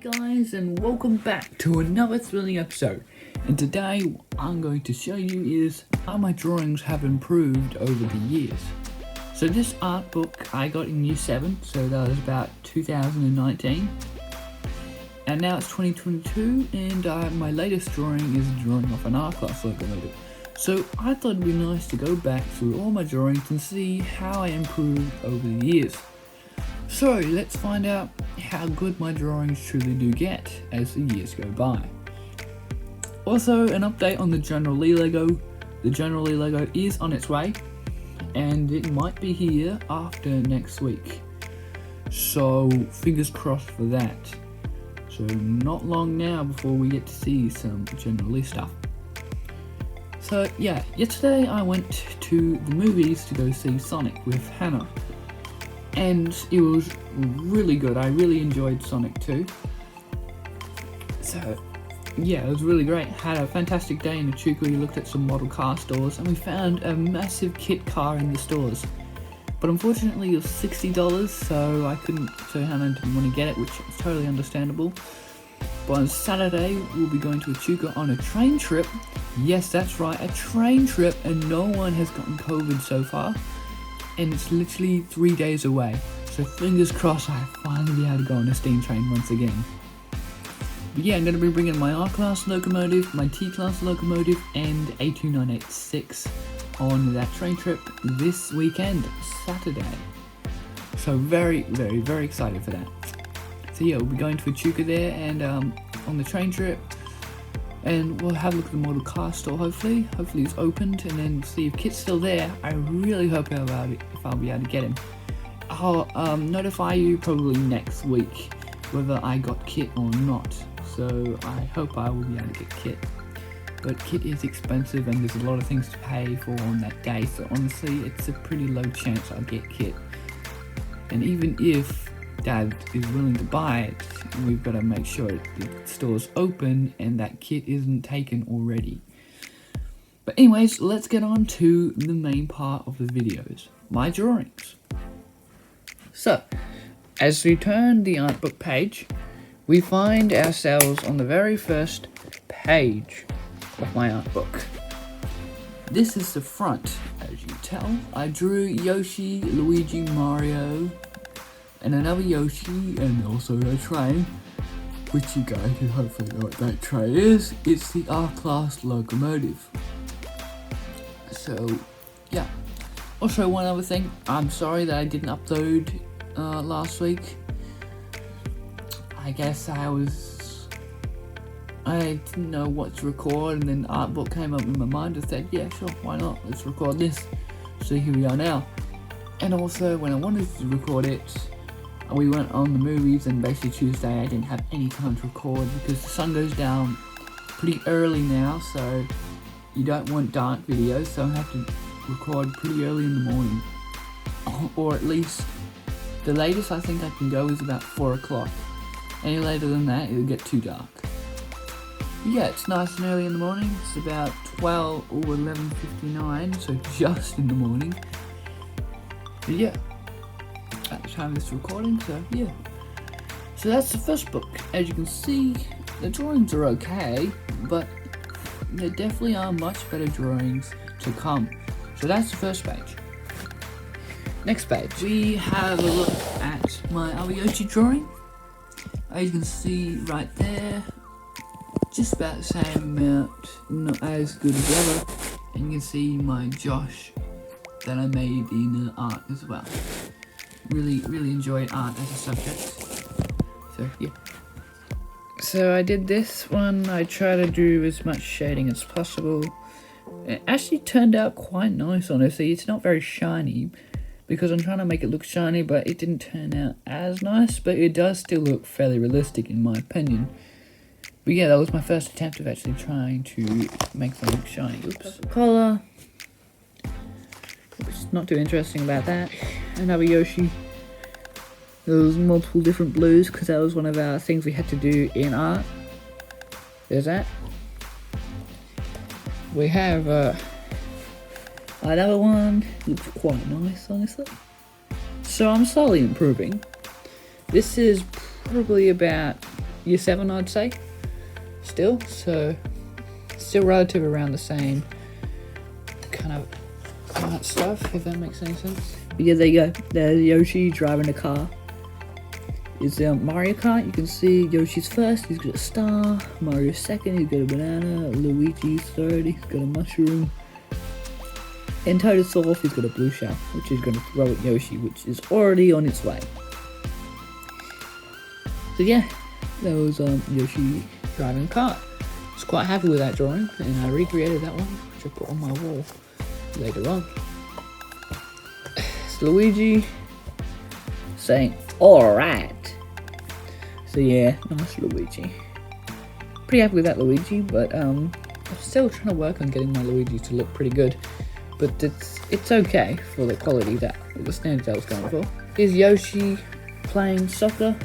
guys, and welcome back to another thrilling episode. And today what I'm going to show you is how my drawings have improved over the years. So this art book I got in year 7, so that was about 2019. And now it's 2022, and my latest drawing is a drawing of an art class locomotive. So I thought it'd be nice to go back through all my drawings and see how I improved over the years. So let's find out how good my drawings truly do get as the years go by. Also, an update on the General Lee Lego. The General Lee Lego is on its way, and it might be here after next week. So fingers crossed for that. So not long now before we get to see some General Lee stuff. So yeah, yesterday I went to the movies to go see Sonic with Hannah. And it was really good. I really enjoyed Sonic 2. So yeah, it was really great. Had a fantastic day in Echuca. We looked at some model car stores and we found a massive kit car in the stores. But unfortunately it was $60, so I couldn't, so Hannah didn't want to get it, which is totally understandable. But on Saturday we'll be going to Echuca on a train trip. Yes, that's right, a train trip, and no one has gotten COVID so far. And it's literally 3 days away, so fingers crossed I finally be able to go on a steam train once again. But yeah, I'm going to be bringing my R-Class locomotive, my T-Class locomotive, and A2986 on that train trip this weekend, Saturday. So very, very, very excited for that. So yeah, we'll be going to Echuca there and on the train trip. And we'll have a look at the model car store, hopefully it's opened, and then see if Kit's still there. I really hope I'll be able to get him. I'll notify you probably next week whether I got Kit or not, so I hope I will be able to get Kit. But Kit is expensive and there's a lot of things to pay for on that day, so honestly it's a pretty low chance I'll get Kit. And even if Dad is willing to buy it, we've got to make sure the store's open and that Kit isn't taken already. But anyways, let's get on to the main part of the videos, my drawings. So, as we turn the art book page, we find ourselves on the very first page of my art book. This is the front, as you can tell. I drew Yoshi, Luigi, Mario, and another Yoshi, and also a train, which you guys can hopefully know what that train is. It's the R-Class locomotive. So, yeah. Also, one other thing, I'm sorry that I didn't upload last week. I guess I didn't know what to record, and then the art book came up in my mind and said, yeah, sure, why not, let's record this. So here we are now. And also, when I wanted to record it, we went on the movies, and basically Tuesday I didn't have any time to record because the sun goes down pretty early now, so you don't want dark videos, so I have to record pretty early in the morning. Or at least, the latest I think I can go is about 4 o'clock. Any later than that, it'll get too dark. But yeah, it's nice and early in the morning. It's about 12 or 11:59, so just in the morning. But yeah, at the time of this recording, so yeah. So that's the first book. As you can see, the drawings are okay, but there definitely are much better drawings to come. So that's the first page. Next page, we have a look at my other Yoshi drawing. As you can see right there, just about the same amount, not as good as ever. And you can see my Josh that I made in art as well. Really enjoyed art as a subject. So yeah. So I did this one. I try to do as much shading as possible. It actually turned out quite nice, honestly. It's not very shiny because I'm trying to make it look shiny, but it didn't turn out as nice. But it does still look fairly realistic in my opinion. But yeah, that was my first attempt of actually trying to make them look shiny. Oops. Collar. Which is not too interesting about that. Another Yoshi. There was multiple different blues because that was one of our things we had to do in art. There's that. We have another one. Looks quite nice, honestly. So I'm slowly improving. This is probably about year 7, I'd say, still, so still relative around the same kind of art stuff, if that makes any sense. But yeah, there you go, there's Yoshi driving a car. Is Mario Kart, you can see Yoshi's first, he's got a star, Mario's second, he's got a banana, Luigi's third, he's got a mushroom, and Toad's fourth, he's got a blue shell, which is going to throw at Yoshi, which is already on its way. So yeah, that was Yoshi driving a car. I was quite happy with that drawing, and I recreated that one, which I put on my wall later on. It's Luigi saying, alright. So yeah, nice Luigi. Pretty happy with that Luigi, but I'm still trying to work on getting my Luigi to look pretty good. But it's okay for the quality the standards I was going for. Here's Yoshi playing soccer.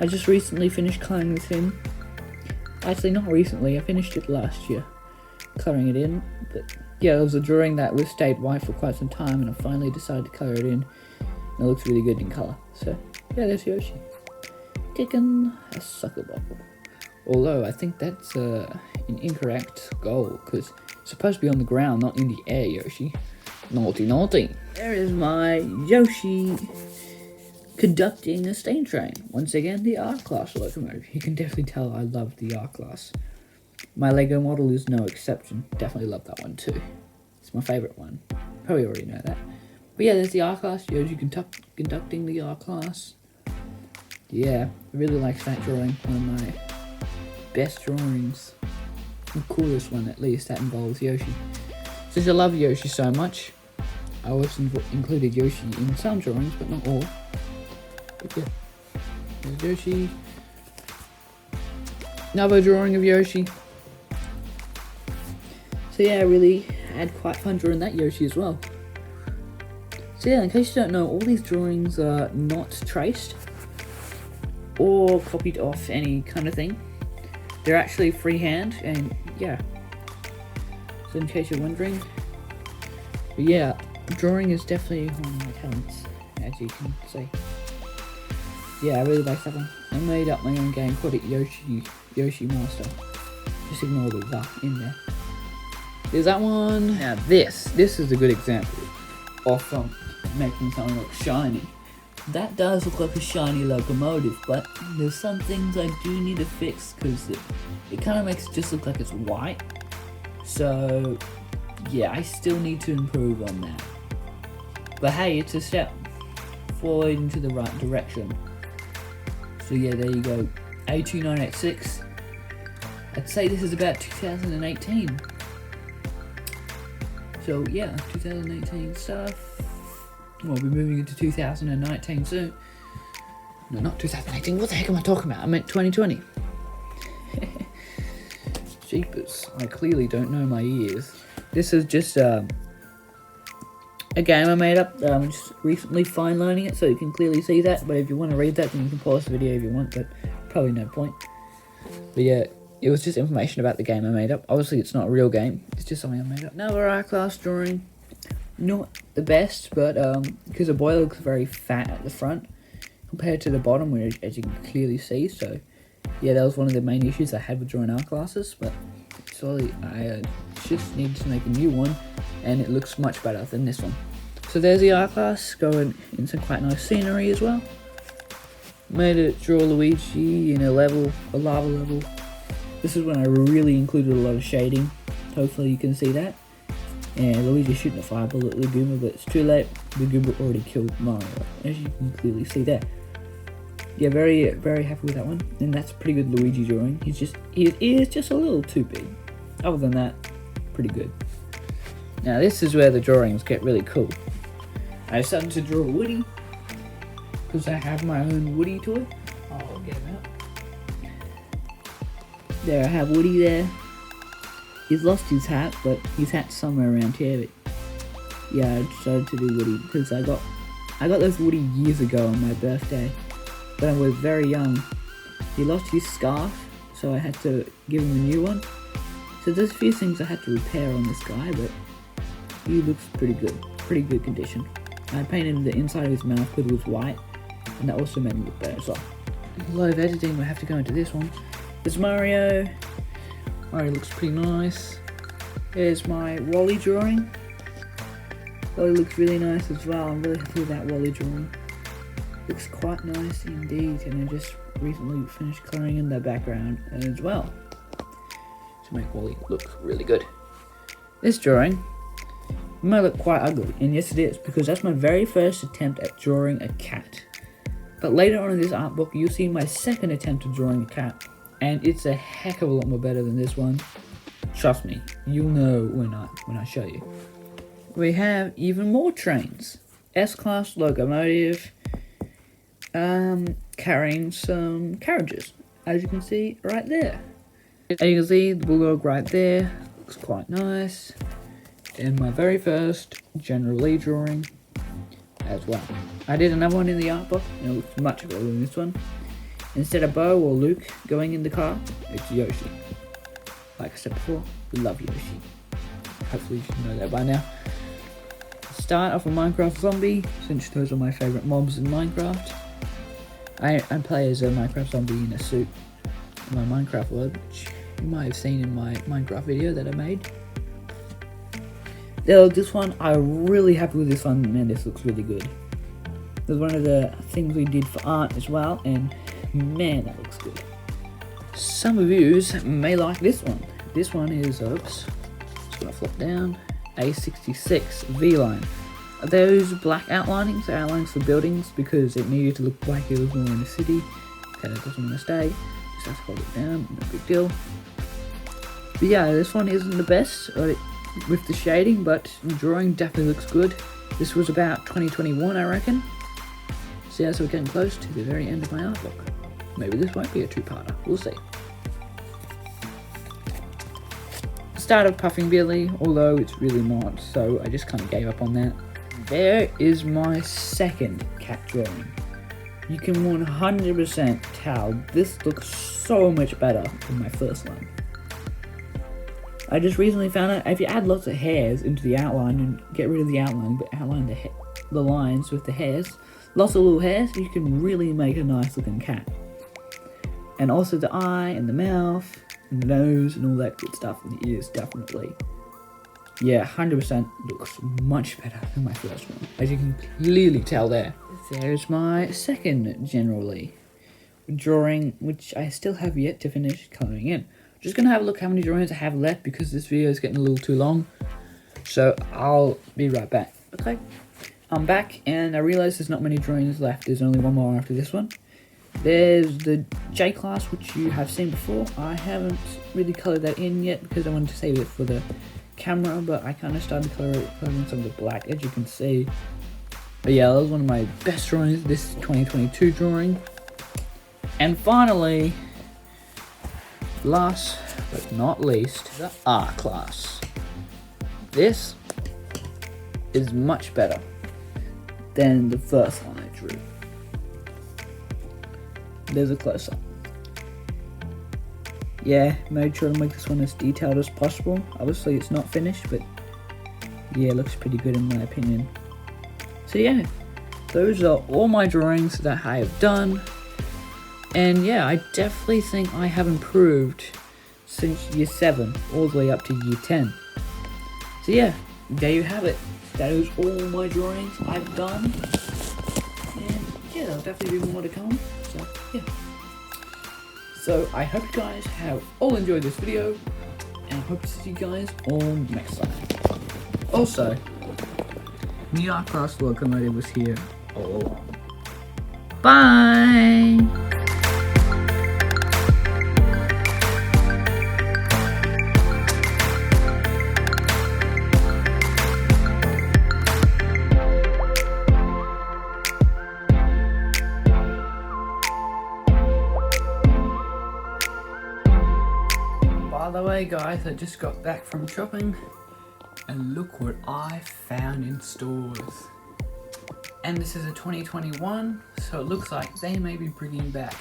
I just recently finished coloring with him. Actually, not recently, I finished it last year, coloring it in. But yeah, it was a drawing that was stayed white for quite some time, and I finally decided to color it in. And it looks really good in color. So yeah, there's Yoshi. Kicking a soccer ball. Although I think that's an incorrect goal, because it's supposed to be on the ground, not in the air, Yoshi. Naughty, naughty. There is my Yoshi conducting a steam train. Once again, the R-Class locomotive. You can definitely tell I love the R-Class. My Lego model is no exception. Definitely love that one too. It's my favourite one. Probably already know that. But yeah, there's the R-Class. Yoshi conducting the R-Class. Yeah, I really like that drawing. One of my best drawings. The coolest one, at least, that involves Yoshi. Since I love Yoshi so much, I always included Yoshi in some drawings, but not all. But yeah, there's Yoshi. Another drawing of Yoshi. So yeah, I really had quite fun drawing that Yoshi as well. So yeah, in case you don't know, all these drawings are not traced or copied off any kind of thing. They're actually freehand, and yeah. So in case you're wondering. But yeah, drawing is definitely one of my talents, as you can see. Yeah, I really like that one. I made up my own game, called it Yoshi Master. Just ignore the in there. There's that one. Now this is a good example of making something look shiny. That does look like a shiny locomotive, but there's some things I do need to fix, because it kind of makes it just look like it's white. So yeah, I still need to improve on that. But hey, it's a step forward into the right direction. So yeah, there you go. A2986. I'd say this is about 2018. So yeah, 2018 stuff. We'll be moving into 2019 soon. No, not 2018. What the heck am I talking about? I meant 2020. Jeepers. I clearly don't know my years. This is just a game I made up. I'm just recently fine-lining it, so you can clearly see that. But if you want to read that, then you can pause the video if you want, but probably no point. But yeah, it was just information about the game I made up. Obviously, it's not a real game. It's just something I made up. Another R-Class drawing. Not the best, but because the boy looks very fat at the front compared to the bottom, where as you can clearly see. So yeah, that was one of the main issues I had with drawing R-Classes, but sorry, I just needed to make a new one, and it looks much better than this one. So there's the R-Class going in some quite nice scenery as well. Made it draw Luigi in a lava level. This is when I really included a lot of shading. Hopefully you can see that. And Luigi shooting a fire bullet at Laguma, but it's too late. Laguma already killed Mario, as you can clearly see there. Yeah, very, very happy with that one. And that's a pretty good Luigi drawing. He is just a little too big. Other than that, pretty good. Now this is where the drawings get really cool. I started to draw Woody, because I have my own Woody toy. I'll get him out. There, I have Woody there. He's lost his hat, but his hat's somewhere around here. But yeah, I decided to do Woody because I got this Woody years ago on my birthday, but I was very young. He lost his scarf, so I had to give him a new one. So there's a few things I had to repair on this guy, but he looks pretty good condition. I painted the inside of his mouth because it was white, and that also made him look better as well. a lot of editing will have to go into this one. There's Mario. Mario looks pretty nice. There's my Wally drawing. Wally looks really nice as well. I'm really happy with that Wally drawing. Looks quite nice indeed, and I just recently finished colouring in the background as well to make Wally look really good. This drawing might look quite ugly, and yes it is, because that's my very first attempt at drawing a cat. But later on in this art book, you'll see my second attempt at drawing a cat, and it's a heck of a lot more better than this one. Trust me, you'll know when I show you. We have even more trains. S-Class locomotive, carrying some carriages, as you can see right there. As you can see, the bulldog right there looks quite nice. And my very first General Lee drawing as well. I did another one in the art book, and it looks much better than this one. Instead of Bo or Luke going in the car, it's Yoshi. Like I said before, we love Yoshi. Hopefully you should know that by now. Start off a Minecraft zombie, since those are my favourite mobs in Minecraft. I play as a Minecraft zombie in a suit in my Minecraft world, which you might have seen in my Minecraft video that I made. This one, I'm really happy with this one, man, this looks really good. This is one of the things we did for art as well, and man, that looks good. Some of you may like this one. This one is, oops, just gonna flip down, A66 V-line. Those black outlinings are outlines for buildings because it needed to look like it was more in the city. Okay, that doesn't want to stay, just have to hold it down, no big deal. But yeah, this one isn't the best with the shading, but the drawing definitely looks good. This was about 2021, I reckon. So yeah, so we're getting close to the very end of my art book. Maybe this won't be a two-parter, we'll see. Start of Puffing Billy, although it's really not, so I just kind of gave up on that. There is my second cat drawing. You can 100% tell this looks so much better than my first one. I just recently found out if you add lots of hairs into the outline and get rid of the outline, but outline the lines with the hairs, lots of little hairs, you can really make a nice looking cat. And also the eye and the mouth and the nose and all that good stuff, and the ears definitely. Yeah, 100% looks much better than my first one, as you can clearly tell there. There's my second General Lee drawing, which I still have yet to finish colouring in. Just gonna have a look how many drawings I have left because this video is getting a little too long. So I'll be right back. Okay, I'm back and I realize there's not many drawings left. There's only one more after this one. There's the J-Class, which you have seen before. I haven't really coloured that in yet because I wanted to save it for the camera, but I kind of started colouring some of the black, as you can see. But yeah, that was one of my best drawings, this 2022 drawing. And finally, last but not least, the R-Class. This is much better than the first one I drew. There's a close-up. Yeah, made sure to make this one as detailed as possible. Obviously it's not finished, but yeah, it looks pretty good in my opinion. So yeah, those are all my drawings that I have done. And yeah, I definitely think I have improved since year 7 all the way up to year 10. So yeah, there you have it. That is all my drawings I've done. And yeah, there'll definitely be more to come. So yeah. So I hope you guys have all enjoyed this video, and I hope to see you guys all next time. Also, the R-Class locomotive was here all along. Bye! By the way guys, I just got back from shopping and look what I found in stores. And this is a 2021, so it looks like they may be bringing back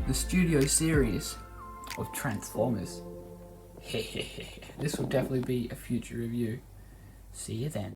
the Studio series of Transformers. This will definitely be a future review. See you then.